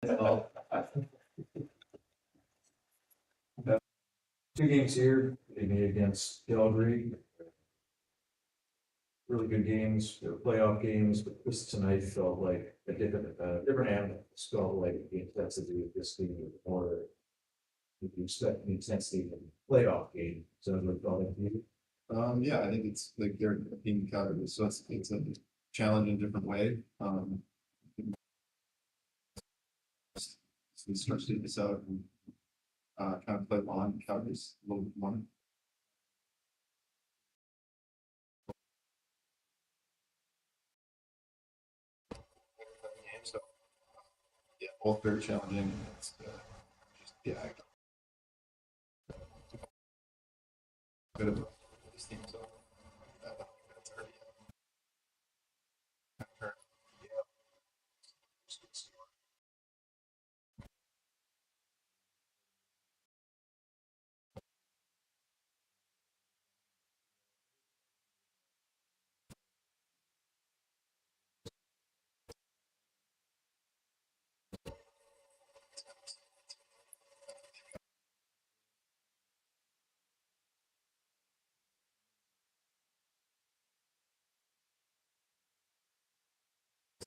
Well, two games here, maybe against Calgary. Really good games, they were playoff games, but this tonight felt like a different animal. It felt like the intensity of this game was more. If you expect the intensity of a playoff game, so it would felt like you. Yeah, I think it's like they're being Calgary, so it's a challenge in a different way. So we start to this out and kind of play on Calgary's a little bit more. So yeah, both very challenging. It's, just, yeah, bit of this team, so that's already hurt.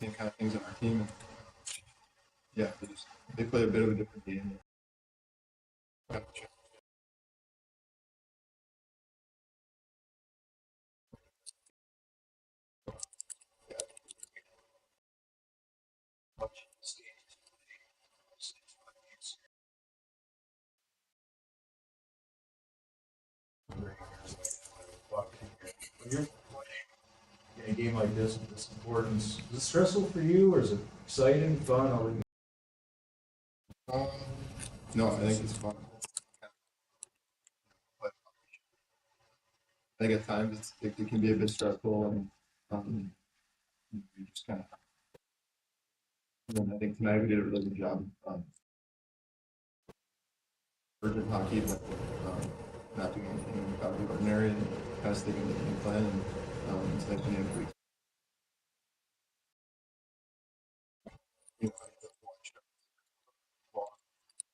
Same kind of things on our team. And, yeah, they play a bit of a different game. When you're in a game like this, with this importance, is it stressful for you, or is it exciting, fun, or? Um, no, I think it's fun. But I think at times it can be a bit stressful, and you just kind of. And I think tonight we did a really good job. Urgent hockey, but not doing anything out of the ordinary, and kind of sticking to the game plan, and it's like being able to,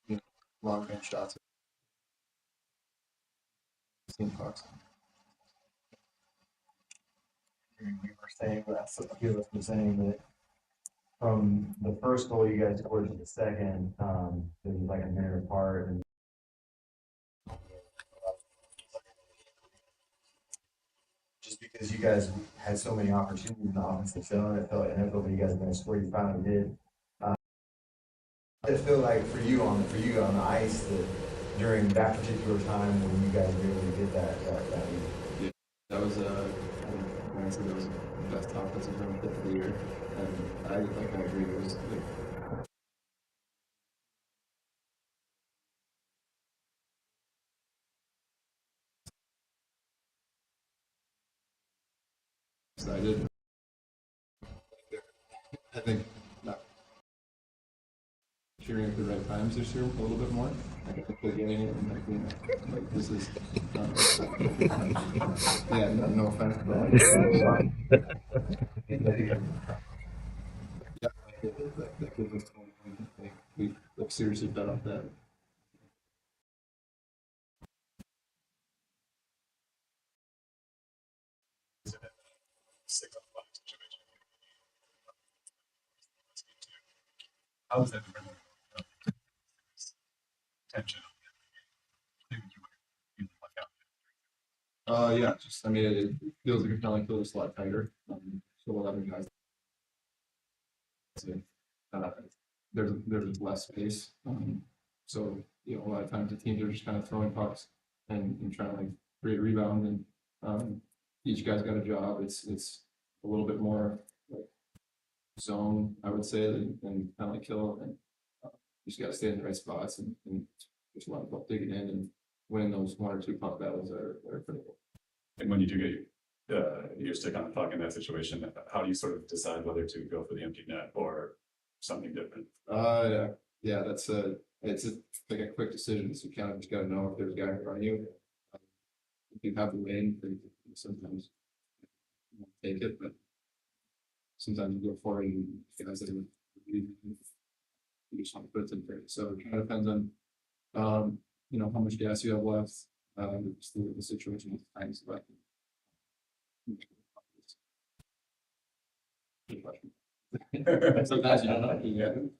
you know, long range shots, team pucks. We were saying last, a few of us were saying that from the first goal you guys scored to the second, it was like a minute apart, and just because you guys had so many opportunities in the offensive zone, it felt like you guys were going to score, you finally did. It felt like for you on the ice that during that particular time when you guys really did that. Yeah, that was honestly that was the best offensive run of the year, and I agree. It was like excited. I think not cheering at the right times this year a little bit more. Like I think they're getting it, and like, you know, like this is yeah, no offense, but like, yeah, that gives us like, we like seriously bet off that. How was that tension? Yeah, just I mean, it feels like it kind of like feels a lot tighter. So 11 guys. Uh, there's less space. So you know, a lot of times the teams are just kind of throwing pucks and trying to like create rebound, and each guy's got a job. It's a little bit more like zone, I would say, than kind of like kill, and you just got to stay in the right spots, and there's a lot of puck digging in and winning those one or two puck battles are critical. And when you do get your stick on the puck in that situation, how do you sort of decide whether to go for the empty net or something different? Yeah, it's like a quick decision. So you kind of just got to know if there's a guy in front of you. If you have the lane, then sometimes you won't take it, but sometimes you go for it and guys that you you just want to put it in there. So it kind of depends on, you know, how much gas you have left, just the situation with tanks, but. Good question. Sometimes you don't know.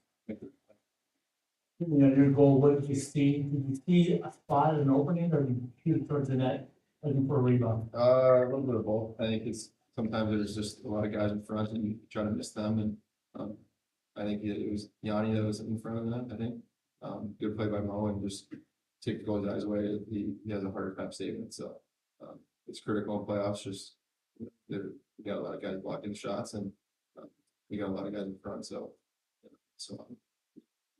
You know, your goal, what did you see a spot, an opening, or you shoot towards the net, looking for a rebound? A little bit of both. I think it's, sometimes there's just a lot of guys in front and you try to miss them and, I think it was Yanni that was in front of that, I think. Good play by Mo and just take those guys away. He has a harder time saving it, so, it's critical in playoffs, just, we got a lot of guys blocking shots and, we got a lot of guys in front, so.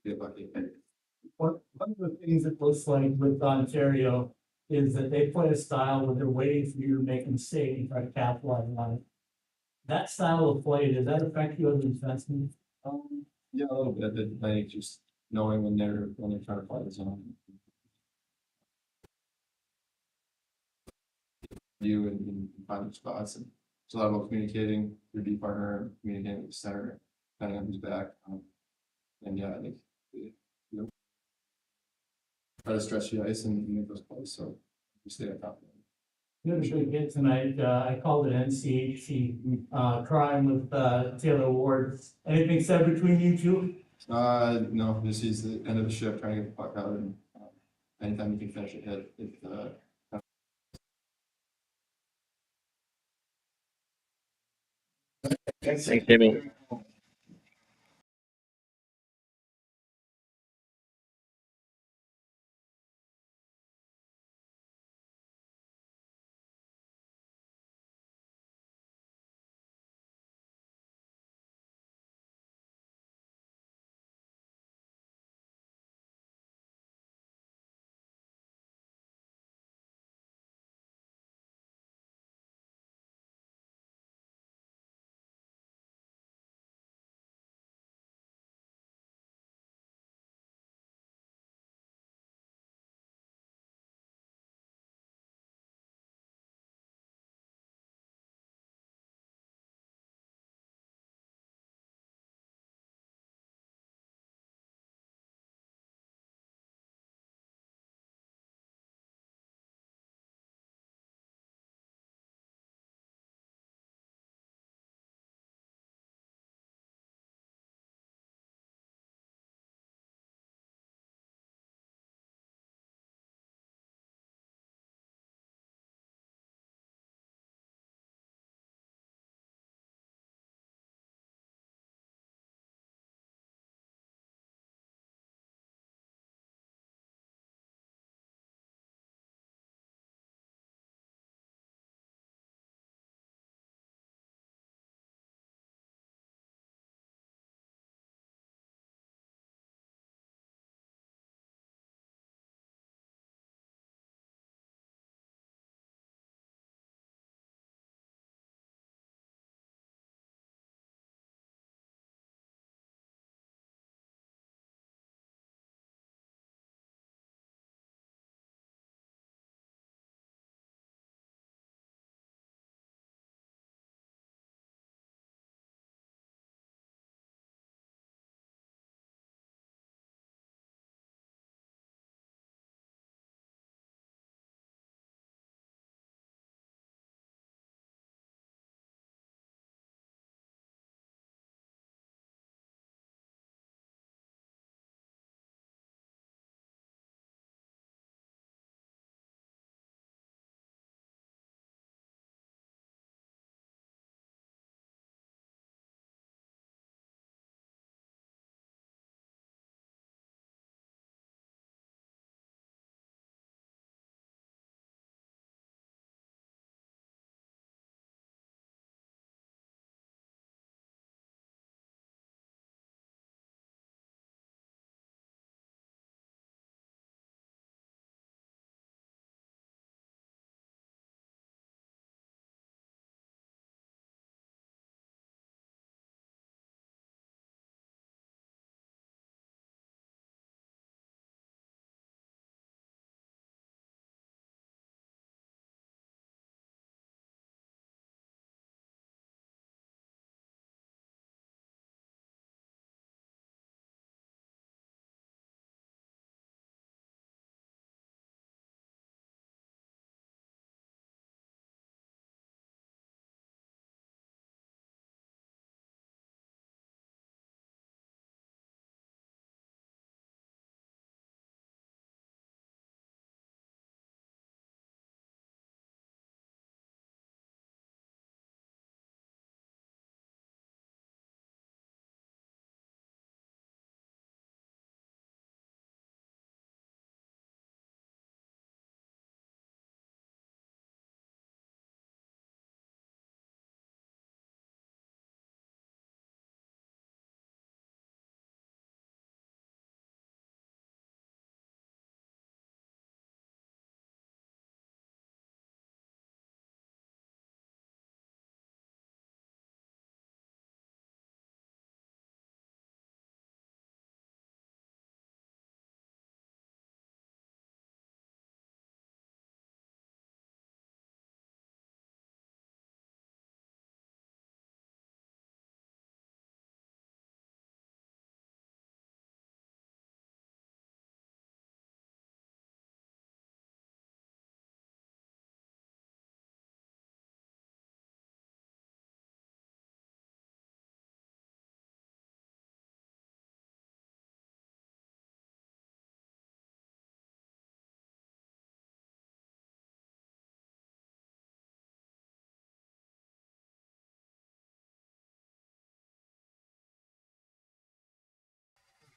Get lucky. One of the things it looks like with Ontario is that they play a style where they're waiting for you to make a mistake and try to capitalize on it. That style of play, does that affect you as a defenseman? Yeah, a little bit, but I think just knowing when they're trying to play the zone. You and finding spots and it's a lot about communicating your D partner, and communicating with the center, depending on who's back. And yeah, I think, you know, try to stretch the ice and make those plays, so we stay on top of it. You had a good hit tonight. I called it NCHC, crime with, Taylor Ward. Anything said between you two? No, this is the end of the shift, trying to get the puck out and anytime you can finish a hit, Thanks, Jimmy.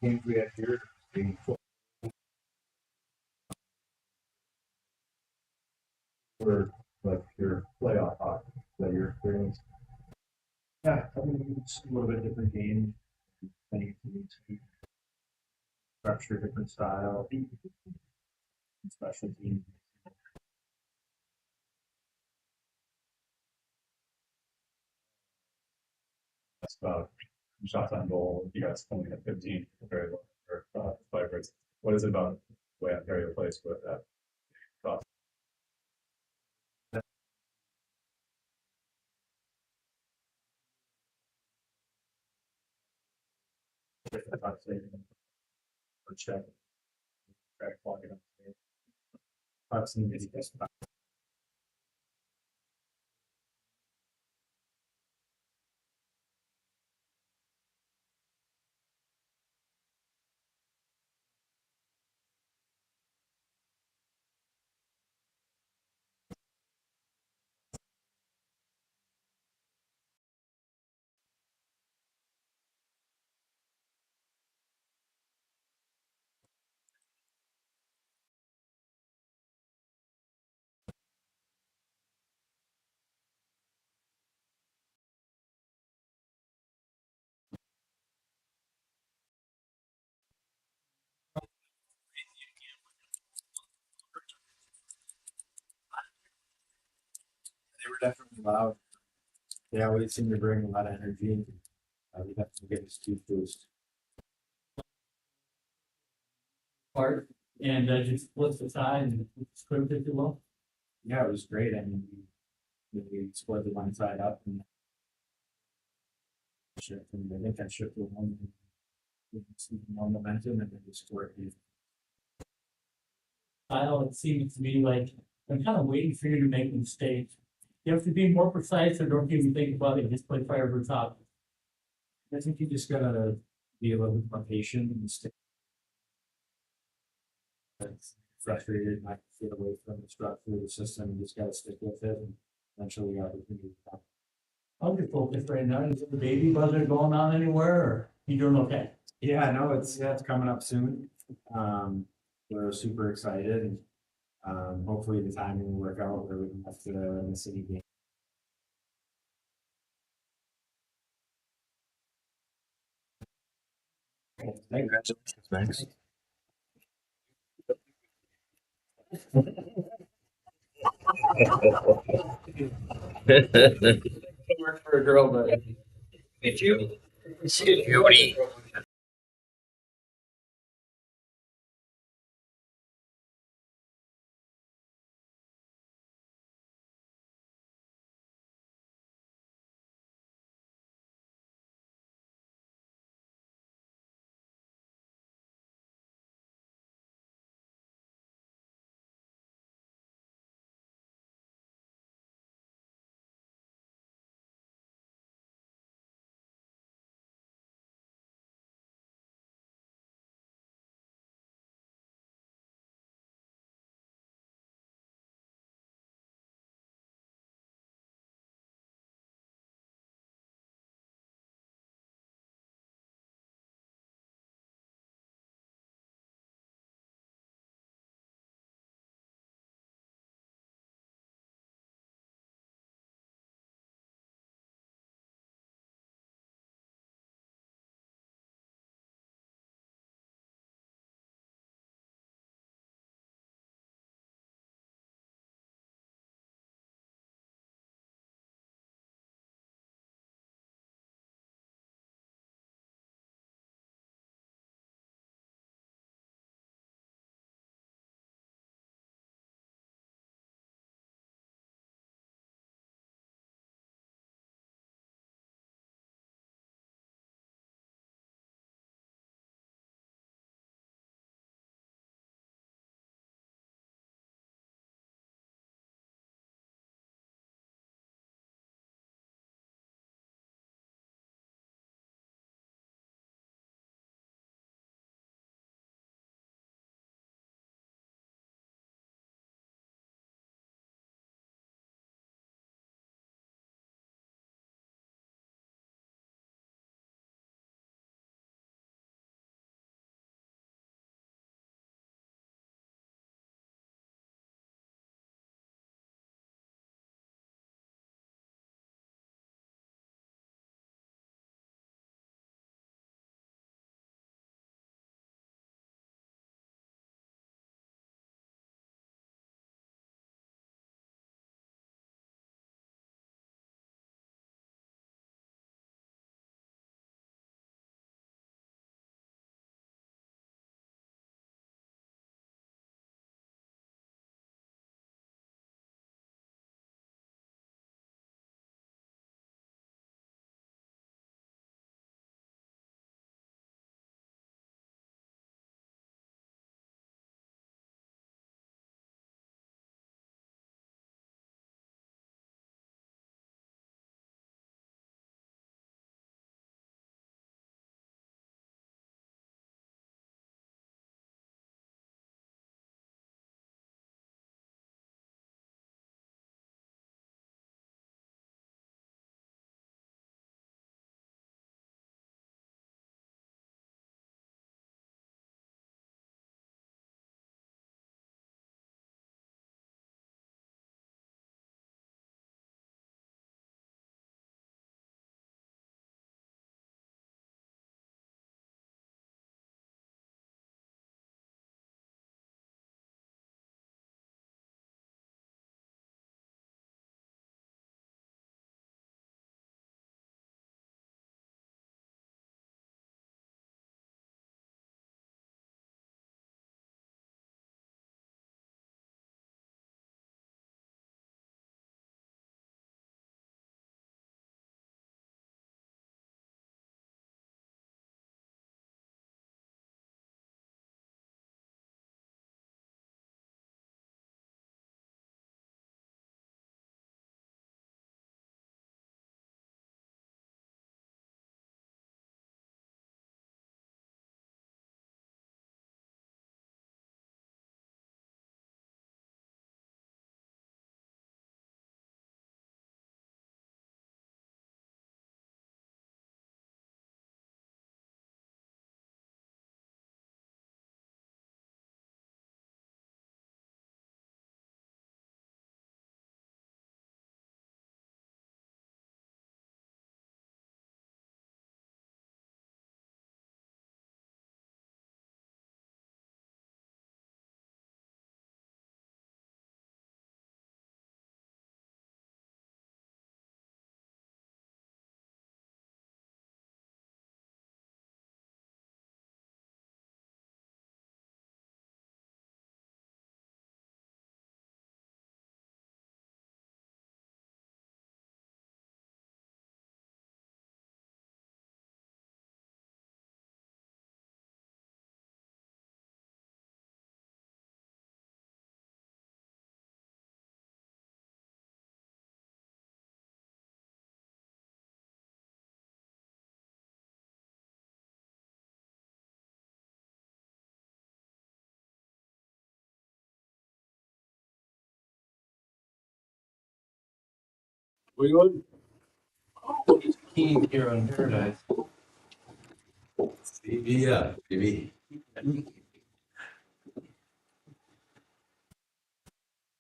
games we had here, the for like your playoff hockey that you're experiencing? Yeah, I mean, it's a little bit different game. Playing teams, structure, different style, special teams. That's about shots on goal. You guys only had 15, very low for Vipers. What is it about the way Ontario plays with that? Thoughts? I'd say, or check, try to clog it up. I've seen it. They were definitely loud. They always seem to bring a lot of energy. We definitely get a huge boost. Part, and just split the side and script if you will. Yeah, it was great. I mean, we split the one side up and shift, and I think that shift was more momentum and then we scored. Style, it seems to me like I'm kind of waiting for you to make a mistake. You have to be more precise or don't even think about it, just play fire over top. I think you just gotta be a little bit more patient and stay. Frustrated, not get away from the structure of the system, you just gotta stick with it and eventually opportunity. I'll get focused right now. Is the baby buzzer going on anywhere or you doing okay? Yeah, no, it's coming up soon. We're super excited and hopefully the timing will work out where we can have to in the city game. Congratulations, Max. Work for a girl, but. Did you? Jody. We going? Keen here on Paradise. Yeah, maybe.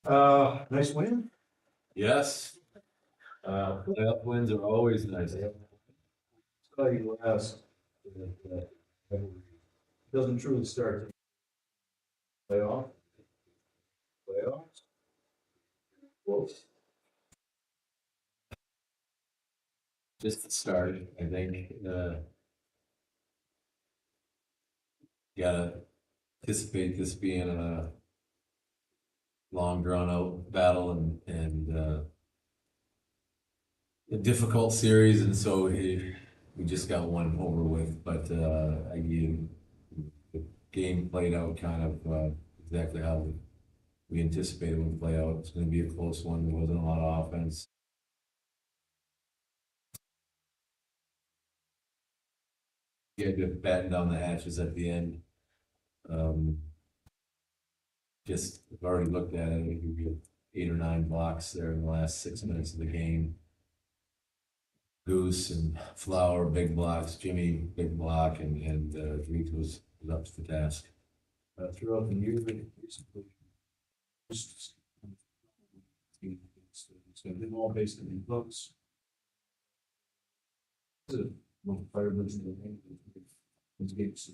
Nice win. Yes. Playoff wins are always nice. Saw you last. Doesn't truly start. Playoff. Playoffs. Whoa. Just the start, I think. Gotta anticipate this being a long drawn out battle and a difficult series, and so we just got one over with. But the game played out kind of exactly how we anticipated it would play out. It's going to be a close one. There wasn't a lot of offense. You had to batten down the hatches at the end. Just I've already looked at it. We had 8 or 9 blocks there in the last 6 minutes of the game. Goose and Flower, big blocks. Jimmy, big block, and Reed was up to the task. Throughout the year, basically. It's gonna be all based on books. Firemen's in the rain. It's gates.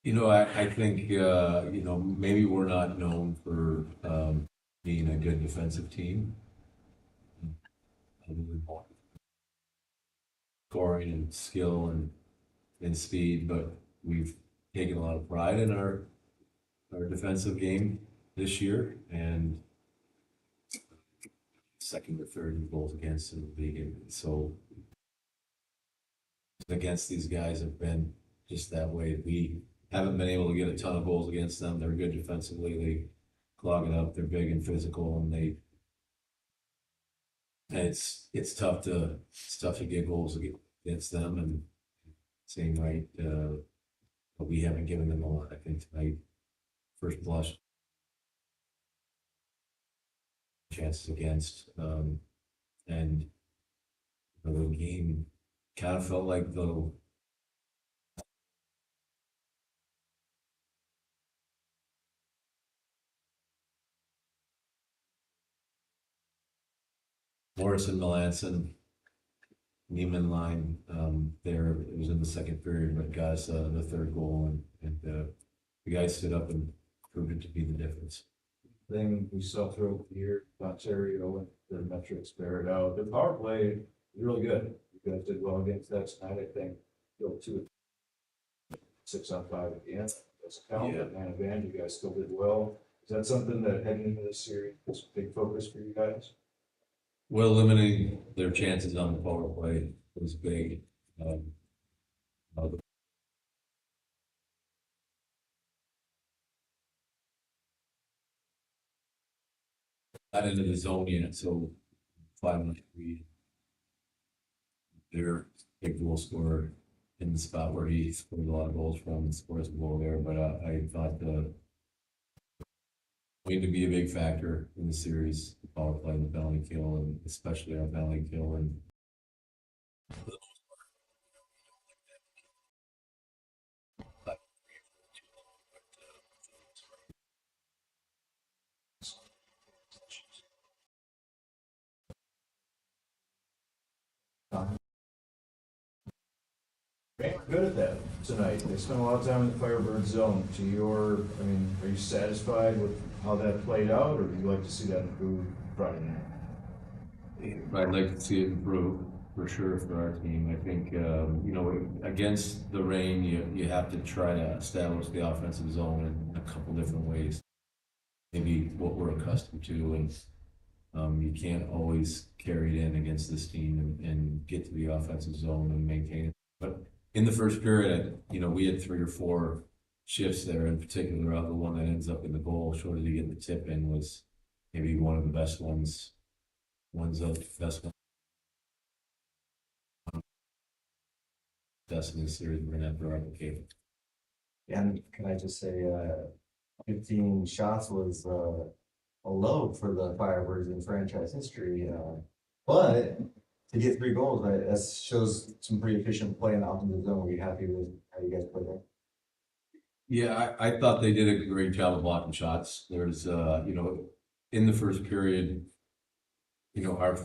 You know, I think, you know, maybe we're not known for being a good defensive team. Scoring and skill and speed, but we've taken a lot of pride in our defensive game this year, and second or third in goals against in the league. And so against these guys have been just that way. We haven't been able to get a ton of goals against them. They're good defensively. They clog it up. They're big and physical, and it's tough to get goals against them. And same right, but we haven't given them a lot. I think tonight, first blush chances against, and the game kind of felt like the Morrison, Melanson, Neiman line there. It was in the second period, but got us the third goal, and the guys stood up and proved it to be the difference. Thing we saw throughout the year, Ontario and their metrics bear it out. The power play is really good. You guys did well against that tonight, I think. Go 2 6 on 5 at the end. That's a count, Yeah. man advantage. You guys still did well. Is that something that heading into this series is a big focus for you guys? Well, limiting their chances on the power play was big. Uh, Not into the zone yet, so 5-3. Their big goal scorer in the spot where he scored a lot of goals from and scores a goal there. But I thought going to be a big factor in the series, the power play and the penalty kill, and especially our penalty kill. And They were good at that tonight. They spent a lot of time in the Firebird zone. I mean, are you satisfied with how that played out, or would you like to see that improve Friday night? I'd like to see it improve for sure for our team. I think, you know, against the rain, you have to try to establish the offensive zone in a couple different ways. Maybe what we're accustomed to, and you can't always carry it in against this team and get to the offensive zone and maintain it. But in the first period, you know, we had 3 or 4 shifts there, in particular, the one that ends up in the goal, shortly to get the tip in, was maybe one of the best ones of the best one. Best in this series we're gonna have to replicate. And can I just say, 15 shots was a low for the Firebirds in franchise history. But to get 3 goals, that shows some pretty efficient play in the offensive zone. Were you happy with how you guys played there? Yeah, I thought they did a great job of blocking shots. There's, in the first period, our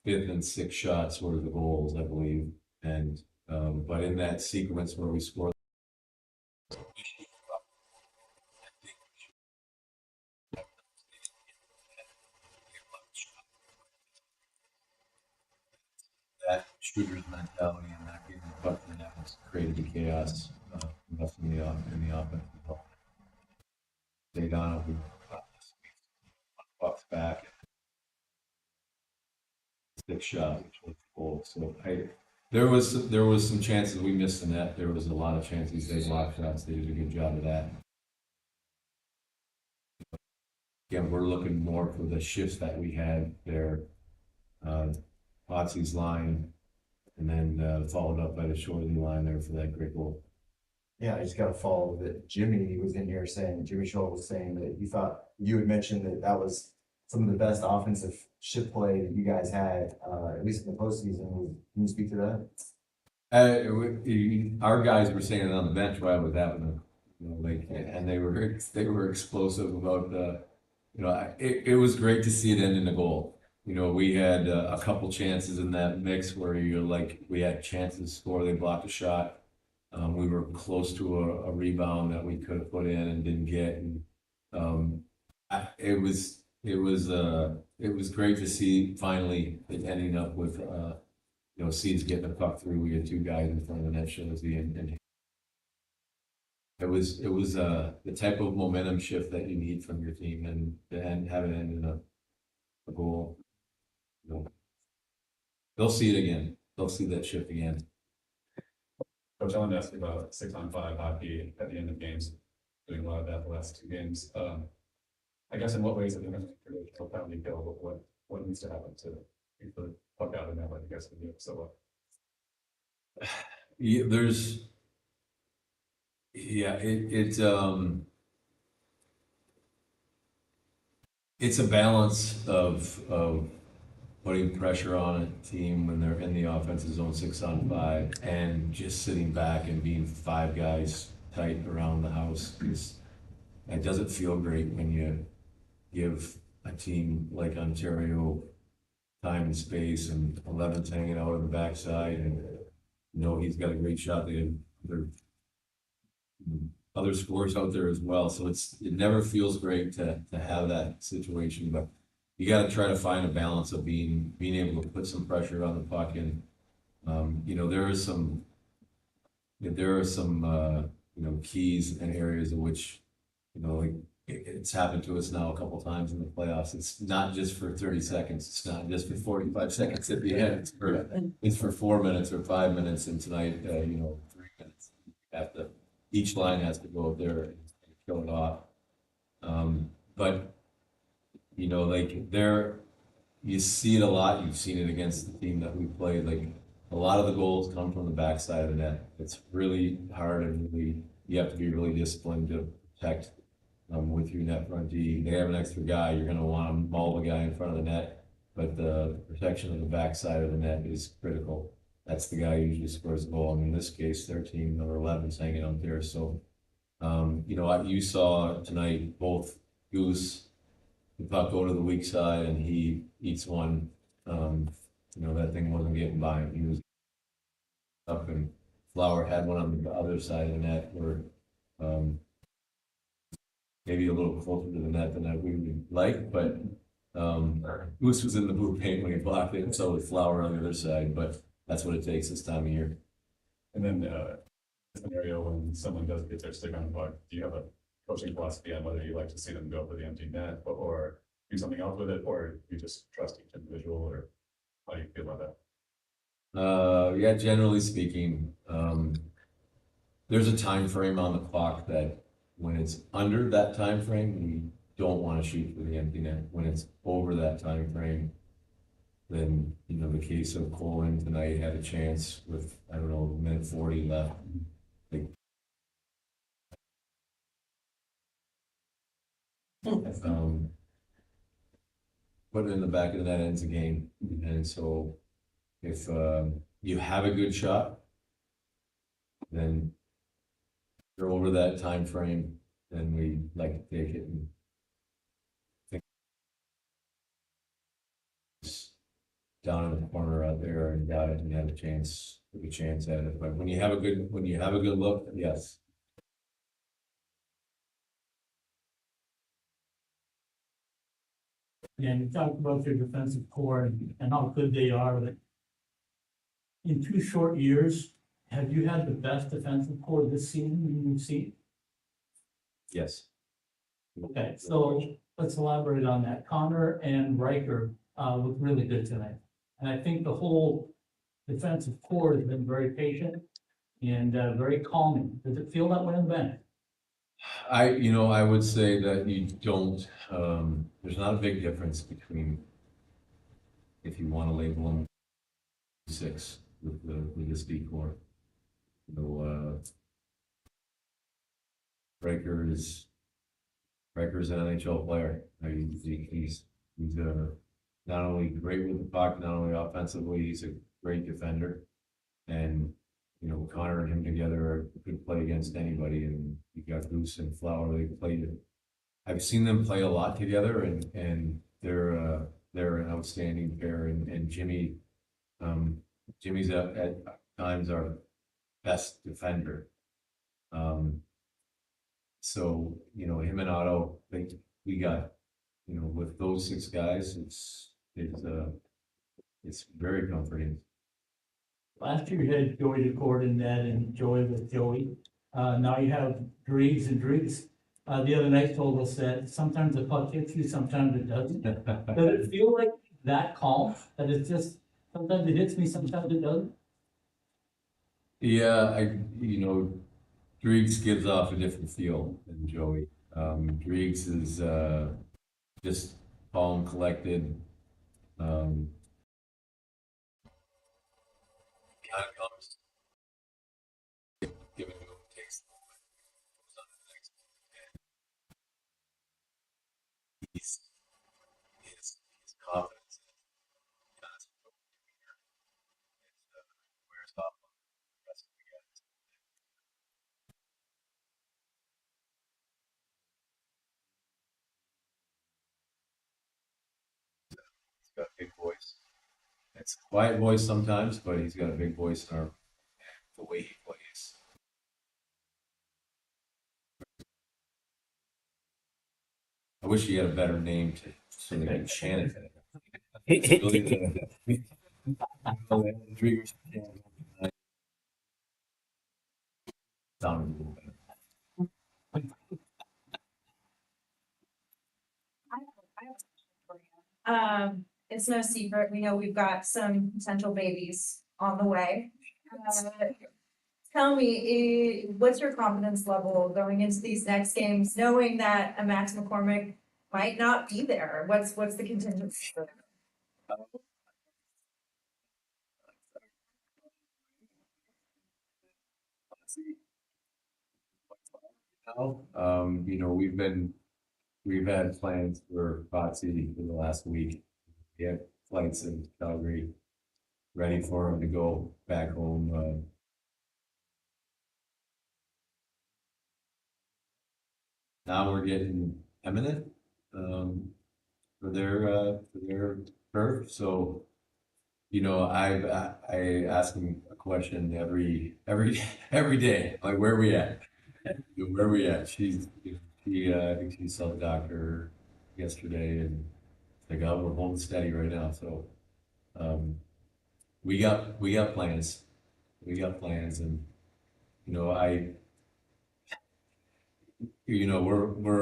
fifth and sixth shots were the goals, I believe. And, but in that sequence where we scored, that shooter's mentality and that getting the puck in the net has created the chaos left in the offense. Stayed on it, we pucks back, six shot, which was cool. So there was some chances we missed the net. There was a lot of chances they blocked shots. They did a good job of that. Again, we're looking more for the shifts that we had there. Otzi's line, and then followed up by the Shorty line there for that great goal. Yeah, I just got a follow that Jimmy was in here saying, Jimmy Scholl was saying that you thought, you had mentioned that that was some of the best offensive shift play that you guys had, at least in the postseason. Can you speak to that? Our guys were saying it on the bench while I was having them, and they were explosive about it was great to see it end in a goal. We had a couple chances in that mix where we had chances to score, they blocked a shot. We were close to a rebound that we could have put in and didn't get. And it was great to see finally it ending up with Seeds getting the puck through. We had two guys in front of the net, Shilsey and it was the type of momentum shift that you need from your team, and have it end in a goal. They'll see it again. They'll see that shift again. Coach, I wanted to ask you about 6-on-5 hockey at the end of games, doing a lot of that the last 2 games. I guess in what ways have you been traditional penalty kill, but what needs to happen to keep the puck out of that, like you guys can do so well? Yeah, it's a balance of putting pressure on a team when they're in the offensive zone 6-on-5 and just sitting back and being 5 guys tight around the house. It doesn't feel great when you give a team like Ontario time and space and 11's hanging out on the backside and he's got a great shot. They have other scores out there as well. So it never feels great to have that situation, but you got to try to find a balance of being able to put some pressure on the puck. And there are some keys and areas in which it's happened to us now a couple times in the playoffs. It's not just for 30 seconds. It's not just for 45 seconds at the end. It's for 4 minutes or 5 minutes. And tonight, 3 minutes. Each line has to go up there and kill it off. But you see it a lot. You've seen it against the team that we played. A lot of the goals come from the backside of the net. It's really hard, and you have to be really disciplined to protect with your net front D. They have an extra guy. You're going to want to maul the guy in front of the net, but the protection of the backside of the net is critical. That's the guy who usually scores the goal. In this case, their team number 11 is hanging out there. So, you saw tonight both Goose, the puck go to the weak side, and he eats one. That thing wasn't getting by him. He was up, and Flower had one on the other side of the net where maybe a little closer to the net than we would like, but Goose was in the blue paint when he blocked it, and so was Flower on the other side. But that's what it takes this time of year. And then scenario when someone does get their stick on the puck, do you have a coaching philosophy on whether you like to see them go for the empty net or do something else with it, or you just trust each individual, or how do you feel about that? Yeah, generally speaking, there's a time frame on the clock that when it's under that time frame, we don't want to shoot for the empty net. When it's over that time frame, then the case of Colin tonight had a chance with minute 40 left. putting it in the back of the net ends the game. And so if you have a good shot, then you're over that time frame, then we like to take it and think it's down in the corner out there and got it and had a chance, took a chance at it. But when you have a good look, yes. And you talked about your defensive core and how good they are, but in 2 short years, have you had the best defensive core this season you've seen? Yes. Okay, so let's elaborate on that. Connor and Riker look really good tonight. And I think the whole defensive core has been very patient and very calming. Does it feel that way on the bench? I would say that you don't, there's not a big difference between, if you want to label them, six with this decor. Riker's an NHL player. He's not only great with the puck, not only offensively, he's a great defender. And, Connor and him together could play against anybody, and you got Goose and Flower, they played. I've seen them play a lot together, and they're an outstanding pair, and Jimmy's at times our best defender. So, him and Otto, we got, with those six guys, it's very comforting. Last year you had Joey DeCord and Ned and Joey with Joey. Now you have Driggs and Driggs. The other night told us that sometimes the puck hits you, sometimes it doesn't. Does it feel like that calm? That it's just, sometimes it hits me, sometimes it doesn't? Yeah, Driggs gives off a different feel than Joey. Driggs is just calm, collected. Kind of comes, giving him takes a moment, goes on to the next one. And his confidence is wears off on the rest of the guys. He's got a big voice. It's a quiet voice sometimes, but he's got a big voice in the way he plays. I wish he had a better name so they could chant it. It's really Driggers sounded a little better. It's no secret, we know we've got some potential babies on the way. Tell me, what's your confidence level going into these next games, knowing that a Max McCormick might not be there? What's the contingency for that? We've had plans for Foxy for the last week. We have flights in Calgary ready for him to go back home. Now we're getting imminent for their birth. So, I ask him a question every day, like where are we at? Where are we at? I think she saw the doctor yesterday, and like, oh, we're holding steady right now. So, we got plans. We got plans, and we're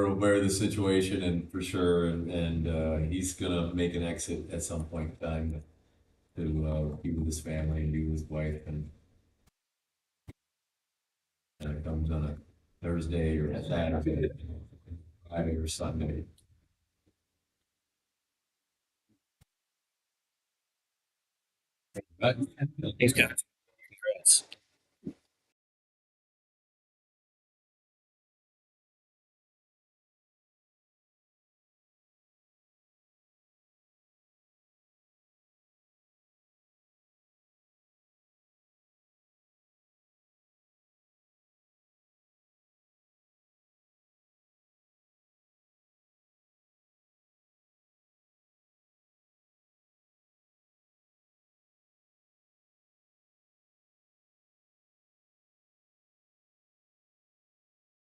aware of the situation, and for sure, and he's gonna make an exit at some point in time to be with his family and be with his wife, and it comes on a Thursday or a Saturday, Friday or Sunday. Thanks, guys. Congrats.